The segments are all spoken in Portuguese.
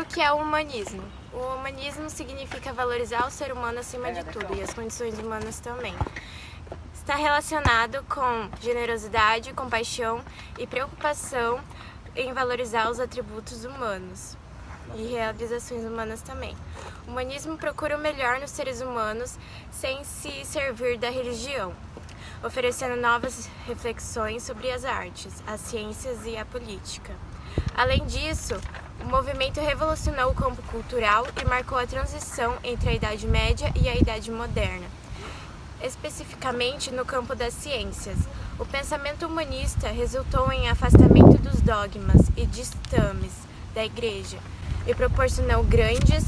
O que é o humanismo? O humanismo significa valorizar o ser humano acima de tudo e as condições humanas também. Está relacionado com generosidade, compaixão e preocupação em valorizar os atributos humanos e realizações humanas também. O humanismo procura o melhor nos seres humanos sem se servir da religião, oferecendo novas reflexões sobre as artes, as ciências e a política. Além disso, o movimento revolucionou o campo cultural e marcou a transição entre a Idade Média e a Idade Moderna. Especificamente no campo das ciências, o pensamento humanista resultou em afastamento dos dogmas e ditames da Igreja e proporcionou grandes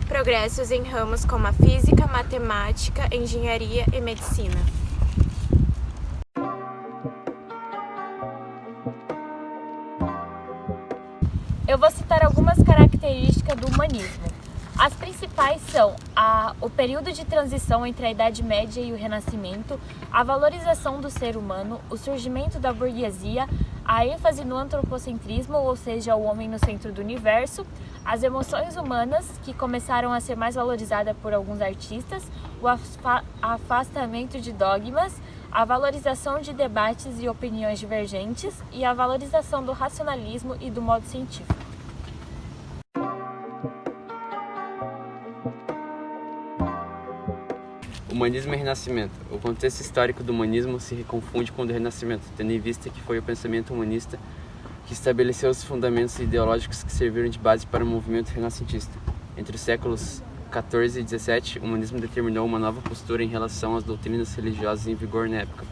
progressos em ramos como a física, matemática, engenharia e medicina. Eu vou citar algumas características do humanismo. As principais são o período de transição entre a Idade Média e o Renascimento, a valorização do ser humano, o surgimento da burguesia, a ênfase no antropocentrismo, ou seja, o homem no centro do universo, as emoções humanas, que começaram a ser mais valorizadas por alguns artistas, o afastamento de dogmas, a valorização de debates e opiniões divergentes e a valorização do racionalismo e do modo científico. Humanismo e Renascimento. O contexto histórico do humanismo se confunde com o do Renascimento, tendo em vista que foi o pensamento humanista que estabeleceu os fundamentos ideológicos que serviram de base para o movimento renascentista. Entre os séculos XIV e XVII, o humanismo determinou uma nova postura em relação às doutrinas religiosas em vigor na época,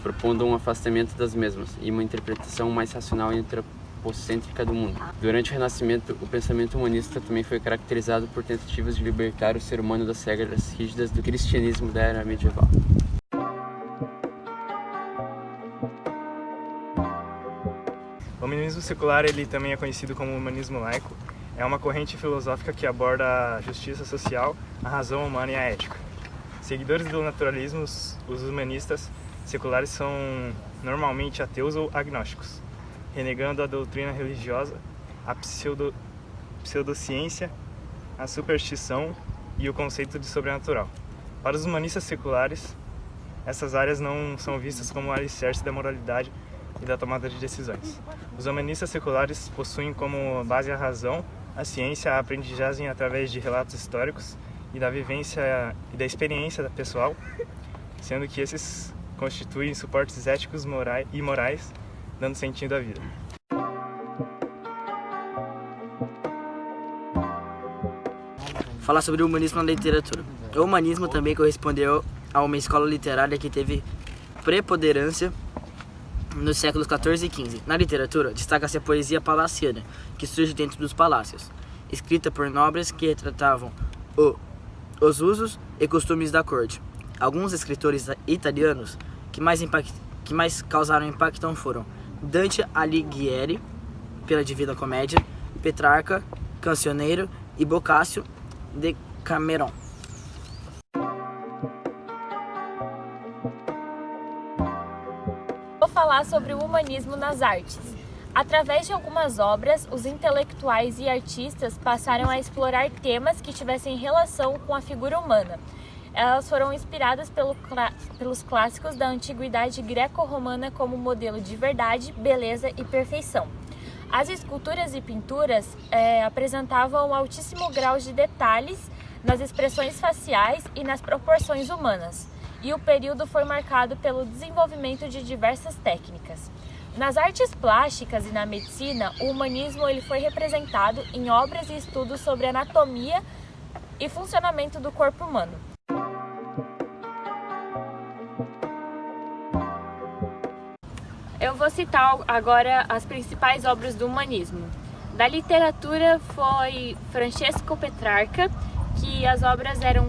propondo um afastamento das mesmas e uma interpretação mais racional e antropocêntrica do mundo. Durante o Renascimento, o pensamento humanista também foi caracterizado por tentativas de libertar o ser humano das regras rígidas do cristianismo da era medieval. O humanismo secular, ele também é conhecido como humanismo laico, é uma corrente filosófica que aborda a justiça social, a razão humana e a ética. Seguidores do naturalismo, os humanistas seculares são normalmente ateus ou agnósticos, renegando a doutrina religiosa, a pseudociência, a superstição e o conceito de sobrenatural. Para os humanistas seculares, essas áreas não são vistas como alicerce da moralidade e da tomada de decisões. Os humanistas seculares possuem como base a razão, a ciência, a aprendizagem através de relatos históricos e da vivência e da experiência pessoal, sendo que esses constituem suportes éticos e morais, dando sentido à vida. Falar sobre o humanismo na literatura. O humanismo também correspondeu a uma escola literária que teve preponderância nos séculos XIV e XV. Na literatura, destaca-se a poesia palaciana, que surge dentro dos palácios, escrita por nobres que retratavam os usos e costumes da corte. Alguns escritores italianos que mais causaram impacto foram Dante Alighieri, pela Divina Comédia, Petrarca, Cancioneiro e Boccaccio, Decameron. Vou falar sobre o humanismo nas artes. Através de algumas obras, os intelectuais e artistas passaram a explorar temas que tivessem relação com a figura humana. Elas foram inspiradas pelos clássicos da antiguidade greco-romana como modelo de verdade, beleza e perfeição. As esculturas e pinturas apresentavam um altíssimo grau de detalhes nas expressões faciais e nas proporções humanas, e o período foi marcado pelo desenvolvimento de diversas técnicas. Nas artes plásticas e na medicina, o humanismo ele foi representado em obras e estudos sobre anatomia e funcionamento do corpo humano. Eu vou citar agora as principais obras do humanismo. Da literatura foi Francesco Petrarca, que as obras eram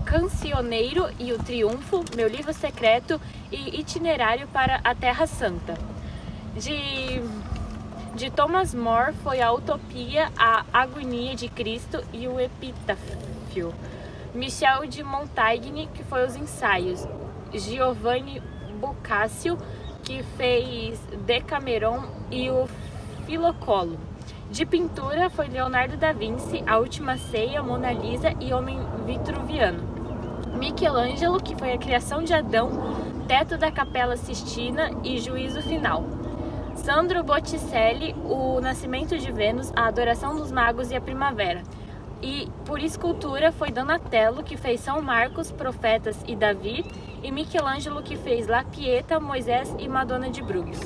Cancioneiro e o Triunfo, Meu Livro Secreto e Itinerário para a Terra Santa. De Thomas More foi a Utopia, a Agonia de Cristo e o Epitáfio. Michel de Montaigne, que foi os Ensaios. Giovanni Boccaccio, que fez Decameron e o Filocolo. De pintura foi Leonardo da Vinci, A Última Ceia, Mona Lisa e Homem Vitruviano. Michelangelo, que foi a criação de Adão, Teto da Capela Sistina e Juízo Final. Sandro Botticelli, O Nascimento de Vênus, A Adoração dos Magos e a Primavera. E por escultura foi Donatello, que fez São Marcos, Profetas e Davi, e Michelangelo, que fez La Pieta, Moisés e Madonna de Bruges.